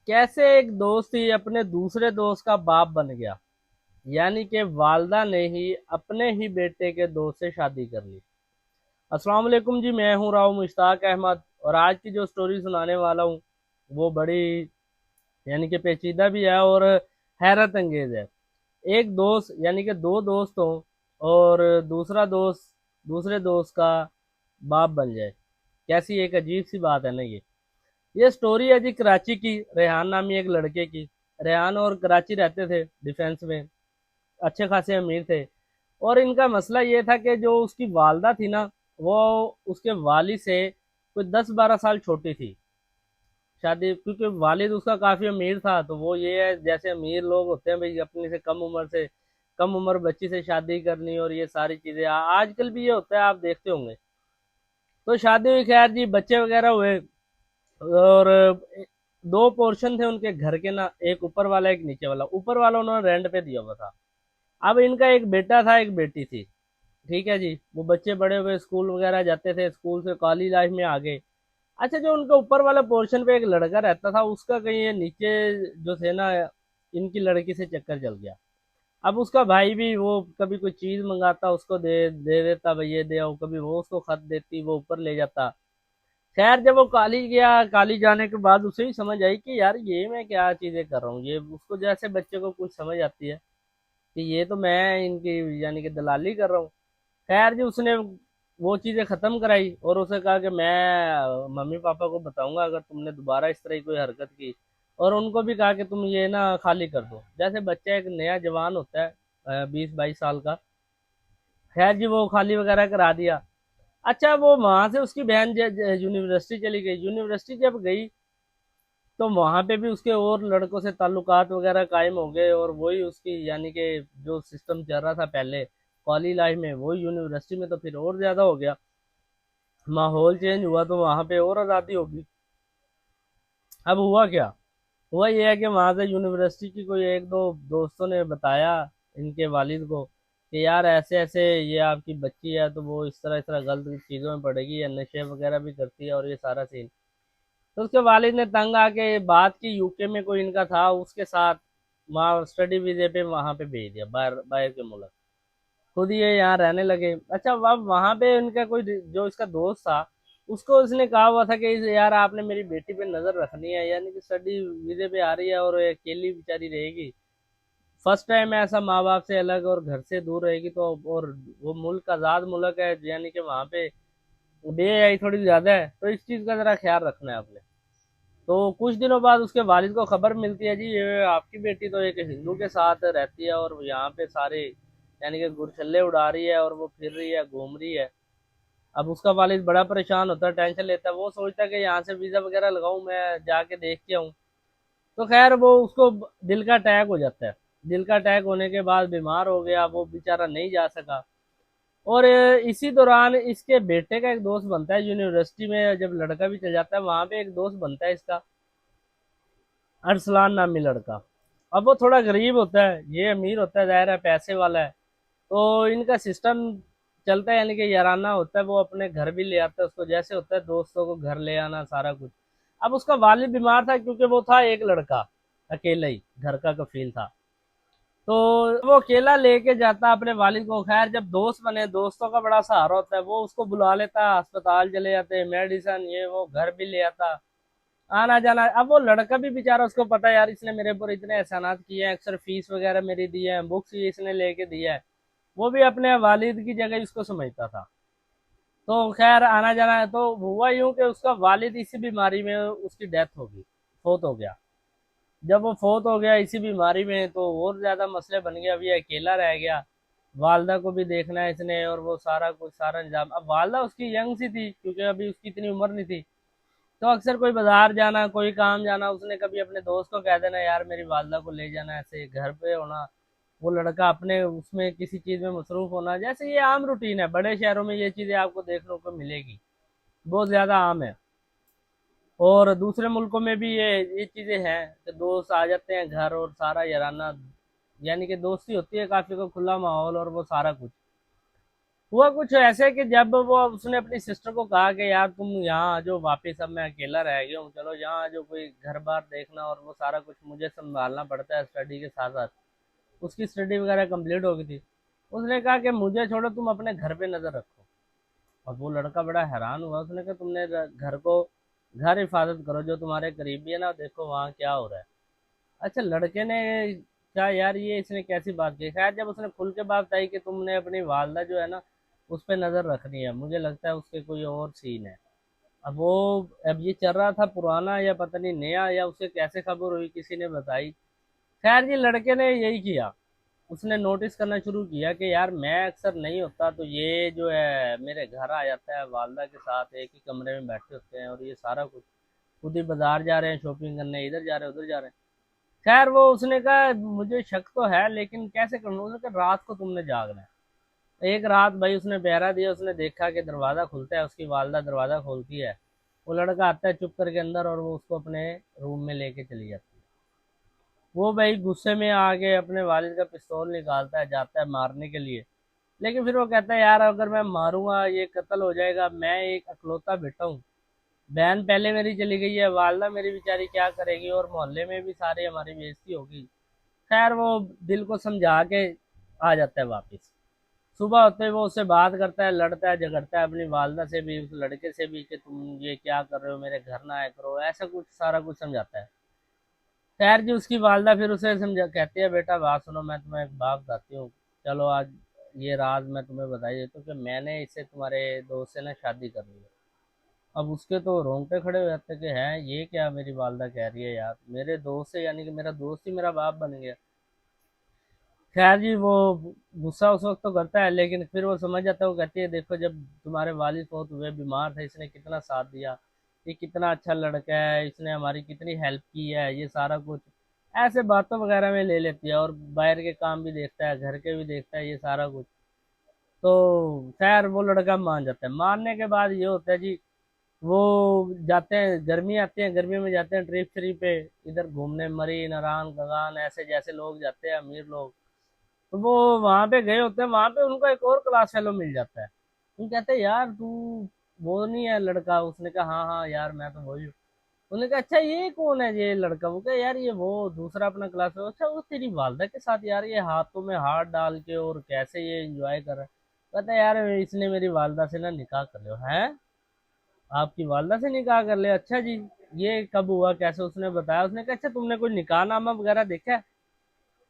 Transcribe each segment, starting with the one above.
कैसे एक दोस्त ही अपने दूसरे दोस्त का बाप बन गया। यानी कि वालदा ने ही अपने ही बेटे के दोस्त से शादी कर ली। अस्सलाम वालेकुम जी, मैं हूँ राव मुश्ताक अहमद और आज की जो स्टोरी सुनाने वाला हूँ वो बड़ी यानी कि पेचीदा भी है और हैरत अंगेज है। एक दोस्त यानी कि दो दोस्त हों और दूसरा दोस्त दूसरे दोस्त का बाप बन जाए, कैसी एक अजीब सी बात है ना ये स्टोरी है जी कराची की, रेहान नामी एक लड़के की। रेहान और कराची रहते थे डिफेंस में, अच्छे खासे अमीर थे। और इनका मसला ये था कि जो उसकी वालदा थी ना, वो उसके वालिद से कोई 10-12 साल छोटी थी शादी, क्योंकि वालिद उसका काफ़ी अमीर था। तो वो ये है, जैसे अमीर लोग होते हैं भाई, अपने से कम उम्र बच्ची से शादी करनी और ये सारी चीज़ें आजकल भी ये होता है, आप देखते होंगे। तो शादी हुई, खैर जी, बच्चे वगैरह हुए और दो पोर्शन थे उनके घर के ना, एक ऊपर वाला एक नीचे वाला। ऊपर वाला उन्होंने रेंट पे दिया हुआ था। अब इनका एक बेटा था एक बेटी थी। ठीक है जी, वो बच्चे बड़े हुए, स्कूल वगैरह जाते थे, स्कूल से कॉलेज लाइफ में आ गए। अच्छा, जो उनका ऊपर वाला पोर्शन पे एक लड़का रहता था, उसका कहीं ये नीचे जो थे ना, इनकी लड़की से चक्कर चल गया। अब उसका भाई भी वो कभी कोई चीज मंगाता, उसको दे दे देता, भाई ये दे आओ, कभी वो उसको खत देती, वो ऊपर ले जाता। खैर, जब वो कॉलेज गया, कॉलेज जाने के बाद उसे ही समझ आई कि यार ये मैं क्या चीजें कर रहा हूँ। ये उसको जैसे बच्चे को कुछ समझ आती है कि ये तो मैं इनकी यानी कि दलाली कर रहा हूँ। खैर जी, उसने वो चीजें खत्म कराई और उसे कहा कि मैं मम्मी पापा को बताऊंगा अगर तुमने दोबारा इस तरह की कोई हरकत की। और उनको भी कहा कि तुम ये ना खाली कर दो, जैसे बच्चा एक नया जवान होता है 20-22 साल का। खैर जी, वो खाली वगैरह करा दिया। अच्छा, वो वहां से उसकी बहन यूनिवर्सिटी चली गई। यूनिवर्सिटी जब गई तो वहां पे भी उसके और लड़कों से ताल्लुकात वगैरह कायम हो गए, और वही उसकी यानी कि जो सिस्टम चल रहा था पहले कॉलेज लाइफ में, वही यूनिवर्सिटी में तो फिर और ज्यादा हो गया। माहौल चेंज हुआ तो वहां पे और आज़ादी होगी। अब हुआ क्या? हुआ ये है कि वहां से यूनिवर्सिटी की कोई एक दो दोस्तों ने बताया इनके वालिद को कि यार ऐसे ऐसे ये आपकी बच्ची है, तो वो इस तरह गलत चीज़ों में पड़ेगी या नशे वगैरह भी करती है और ये सारा सीन। तो उसके वालिद ने तंग आके बात की, यूके में कोई इनका था उसके साथ, वहाँ स्टडी वीजे पे वहां पे भेज दिया, बाहर बाहर के मुल्क। खुद ये यहाँ रहने लगे। अच्छा, अब वहां पे इनका कोई जो इसका दोस्त था, उसको उसने कहा हुआ था कि यार आपने मेरी बेटी पे नजर रखनी है, यानी कि स्टडी वीजे पे आ रही है और ये अकेली बेचारी रहेगी, फर्स्ट टाइम है ऐसा, माँ बाप से अलग और घर से दूर रहेगी। तो और वो मुल्क आज़ाद मुल्क है, यानी कि वहाँ पे बेहयाई थोड़ी ज्यादा है, तो इस चीज का जरा ख्याल रखना है आपने। तो कुछ दिनों बाद उसके वालिद को खबर मिलती है, जी ये आपकी बेटी तो एक हिंदू के साथ रहती है और यहाँ पे सारे यानी कि गुरछल्ले उड़ा रही है और वो फिर रही है, घूम रही है। अब उसका वालिद बड़ा परेशान होता है, टेंशन लेता है, वो सोचता है कि यहाँ से वीजा वगैरह लगाऊं, मैं जाके देख के आऊँ। तो खैर, वो उसको दिल का अटैक हो जाता है। दिल का अटैक होने के बाद बीमार हो गया, वो बेचारा नहीं जा सका। और इसी दौरान इसके बेटे का एक दोस्त बनता है यूनिवर्सिटी में, जब लड़का भी चल जाता है वहां पे एक दोस्त बनता है इसका, अरसलान नामी लड़का। अब वो थोड़ा गरीब होता है, ये अमीर होता है, जाहिर है पैसे वाला है। तो इनका सिस्टम चलता है, यानी कि याराना होता है, वो अपने घर भी ले आता है उसको, जैसे होता है दोस्तों को घर ले आना सारा कुछ। अब उसका वालिद बीमार था, क्योंकि वो था एक लड़का, अकेला ही घर का कफील था। तो वो अकेला लेके जाता अपने वालिद को। खैर, जब दोस्त बने, दोस्तों का बड़ा सहारा होता है, वो उसको बुला लेता, अस्पताल चले जाते, मेडिसिन ये वो घर भी ले आता, आना जाना। अब वो लड़का भी बेचारा, उसको पता है यार इसने मेरे ऊपर इतने एहसानात किए हैं, अक्सर फीस वगैरह मेरी दी है, बुक्स भी इसने लेके दिया है, वो भी अपने वालिद की जगह इसको समझता था। तो खैर, आना जाना है। तो हुआ यूं कि उसका वालिद इसी बीमारी में उसकी डेथ हो गई, फोत हो गया। जब वो फोत हो गया इसी बीमारी में, तो और ज्यादा मसले बन गए। अब ये अकेला रह गया, वालदा को भी देखना है इसने और वो सारा कुछ सारा निजाम। अब वालदा उसकी यंग सी थी, क्योंकि अभी उसकी इतनी उम्र नहीं थी। तो अक्सर कोई बाजार जाना, कोई काम जाना, उसने कभी अपने दोस्त को कह देना यार मेरी वालदा को ले जाना, ऐसे घर पे होना, वो लड़का अपने उसमें किसी चीज में मसरूफ होना। जैसे ये आम रूटीन है, बड़े शहरों में ये चीजें आपको देखने को मिलेगी, बहुत ज्यादा आम है। और दूसरे मुल्कों में भी ये चीजें हैं कि दोस्त आ जाते हैं घर और सारा याराना, यानी कि दोस्ती होती है काफी, को खुला माहौल और वो सारा कुछ। हुआ कुछ ऐसे कि जब वो उसने अपनी सिस्टर को कहा कि यार तुम यहाँ आ जाओ वापिस, अब मैं अकेला रह गया हूँ, चलो यहाँ आ जाओ, कोई घर बार देखना और वो सारा कुछ मुझे संभालना पड़ता है स्टडी के साथ साथ। उसकी स्टडी वगैरह कंप्लीट हो गई थी। उसने कहा कि मुझे छोड़ो, तुम अपने घर पे नज़र रखो। अब वो लड़का बड़ा हैरान हुआ, उसने कहा तुमने घर को, घर हिफाजत करो जो तुम्हारे करीबी है ना, देखो वहाँ क्या हो रहा है। अच्छा, लड़के ने क्या यार ये इसने कैसी बात की। खैर जब उसने खुल के बात बताई कि तुमने अपनी वालदा जो है ना उस पर नज़र रखनी है, मुझे लगता है उसके कोई और सीन है। अब वो, अब ये चल रहा था पुराना या पता नहीं नया, या उसे कैसे खबर हुई किसी ने बताई। खैर जी लड़के ने यही किया, उसने नोटिस करना शुरू किया कि यार मैं अक्सर नहीं होता तो ये जो है मेरे घर आ जाता है, वालदा के साथ एक ही कमरे में बैठे होते हैं और ये सारा कुछ, खुद ही बाजार जा रहे हैं शॉपिंग करने, इधर जा रहे हैं उधर जा रहे हैं। खैर वो उसने कहा मुझे शक तो है लेकिन कैसे करूँ। उसने कहा रात को तुमने जागना है। एक रात भाई उसने पहरा दिया, उसने देखा कि दरवाज़ा खुलता है, उसकी वालदा दरवाज़ा खोलती है, वो लड़का आता है चुप करके अंदर और वो उसको अपने रूम में लेके चली जाती है। वो भाई गुस्से में आके अपने वालिद का पिस्तौल निकालता है, जाता है मारने के लिए। लेकिन फिर वो कहता है यार अगर मैं मारूंगा ये कत्ल हो जाएगा, मैं एक अकलौता बेटा हूँ, बहन पहले मेरी चली गई है, वालदा मेरी बेचारी क्या करेगी, और मोहल्ले में भी सारे हमारी बेइज्जती होगी। खैर वो दिल को समझा के आ जाता है वापस। सुबह होते ही वो उससे बात करता है, लड़ता है झगड़ता है अपनी वालदा से भी, उस लड़के से भी कि तुम ये क्या कर रहे हो, मेरे घर ना आया करो, ऐसा कुछ सारा कुछ समझाता है। खैर जी उसकी वालदा फिर उसे समझा, कहती है बेटा बात सुनो, मैं तुम्हें एक बात बताती हूँ, चलो आज ये राज मैं तुम्हें बताई देती हूँ कि मैंने इससे तुम्हारे दोस्त से ना शादी कर ली है। अब उसके तो रोंगटे खड़े हो जाते कि हैं ये क्या मेरी वालदा कह रही है, यार मेरे दोस्त से, यानी कि मेरा दोस्त ही मेरा बाप बन गया। खैर जी वो गुस्सा उस वक्त तो करता है लेकिन फिर वो समझ जाता है, वो कहती है देखो जब तुम्हारे वालिद बहुत हुए बीमार थे इसने कितना साथ दिया, ये कितना अच्छा लड़का है, इसने हमारी कितनी हेल्प की है, ये सारा कुछ ऐसे बातों वगैरह में ले लेती है। और बाहर के काम भी देखता है, घर के भी देखता है, ये सारा कुछ। तो खैर वो लड़का मान जाता है। मानने के बाद ये होता है जी, वो जाते हैं, गर्मी आती है, गर्मी में जाते हैं ट्रिप श्रिप पे, इधर घूमने, मरी नारायण गगान ऐसे जैसे लोग जाते हैं अमीर लोग। तो वो वहां पे गए होते हैं, वहां पे उनको एक और क्लास फेलो मिल जाता है। तुम कहते हैं यार तू वो नहीं है लड़का, उसने कहा हाँ हाँ यार मैं तो वही हूँ। उन्होंने कहा अच्छा ये कौन है ये लड़का, वो कहा यार ये वो दूसरा अपना क्लास फेलो, अच्छा वो तेरी वालदा के साथ यार ये हाथों में हाथ डाल के और कैसे ये एंजॉय कर रहा है। कहता है यार इसने मेरी वालदा से ना निकाह कर लिया है। आपकी वालदा से निकाह कर लिया, अच्छा जी ये कब हुआ कैसे, उसने बताया। उसने कहा अच्छा तुमने कोई निकाह नामा वगैरह देखा है।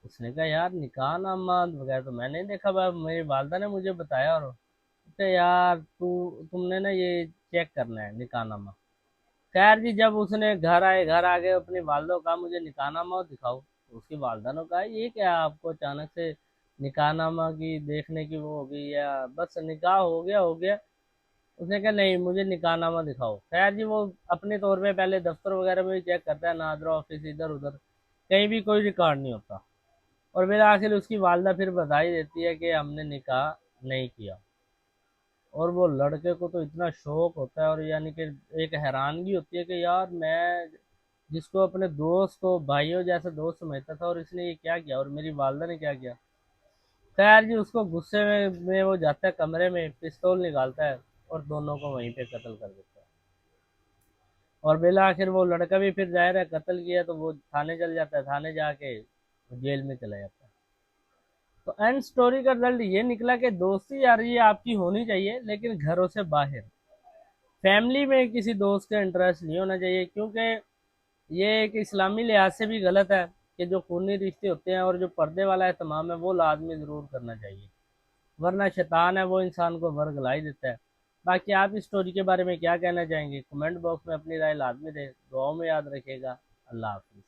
उसने कहा यार निकाह नामा वगैरह तो मैंने नहीं देखा, मेरी वालदा ने मुझे बताया। और उसने यार तुमने ना ये चेक करना है निकाह नामा। खैर जी जब उसने घर आए, घर आके अपनी वालदा को कहा मुझे निकाह नामा दिखाओ, तो उसकी वालदा ने कहा ये क्या आपको अचानक से निकाह नामा की देखने की वो हो गई, या बस निकाह हो गया हो गया। उसने कहा नहीं मुझे निकाहनामा दिखाओ। खैर जी वो अपने तौर पे पहले दफ्तर वगैरह में भी चेक करता है, नादरा ऑफिस इधर उधर, कहीं भी कोई रिकॉर्ड नहीं होता। और फिर आखिर उसकी वालदा फिर बधाई देती है कि हमने निकाह नहीं किया। और वो लड़के को तो इतना शौक होता है, और यानी कि एक हैरानगी होती है कि यार मैं जिसको अपने दोस्त को भाइयों जैसे दोस्त समझता था और इसने ये क्या किया, और मेरी वालदा ने क्या किया। खैर जी उसको गुस्से में वो जाता है कमरे में, पिस्तौल निकालता है और दोनों को वहीं पे कत्ल कर देता है। और बिला आखिर वो लड़का भी फिर जाहिर है कत्ल किया तो वो थाने चल जाता है, थाने जाके जेल में चला जाता है। तो एंड स्टोरी का रिजल्ट ये निकला कि दोस्ती यारी आपकी होनी चाहिए लेकिन घरों से बाहर, फैमिली में किसी दोस्त का इंटरेस्ट नहीं होना चाहिए, क्योंकि ये एक इस्लामी लिहाज से भी गलत है कि जो खूनी रिश्ते होते हैं और जो पर्दे वाला एहतमाम है वो लाजमी ज़रूर करना चाहिए, वरना शैतान है वो इंसान को वर्गला ही देता है। बाकी आप इस स्टोरी के बारे में क्या कहना चाहेंगे, कमेंट बॉक्स में अपनी राय लाजमी दें। दुआओं में याद रखिएगा। अल्लाह हाफिज़।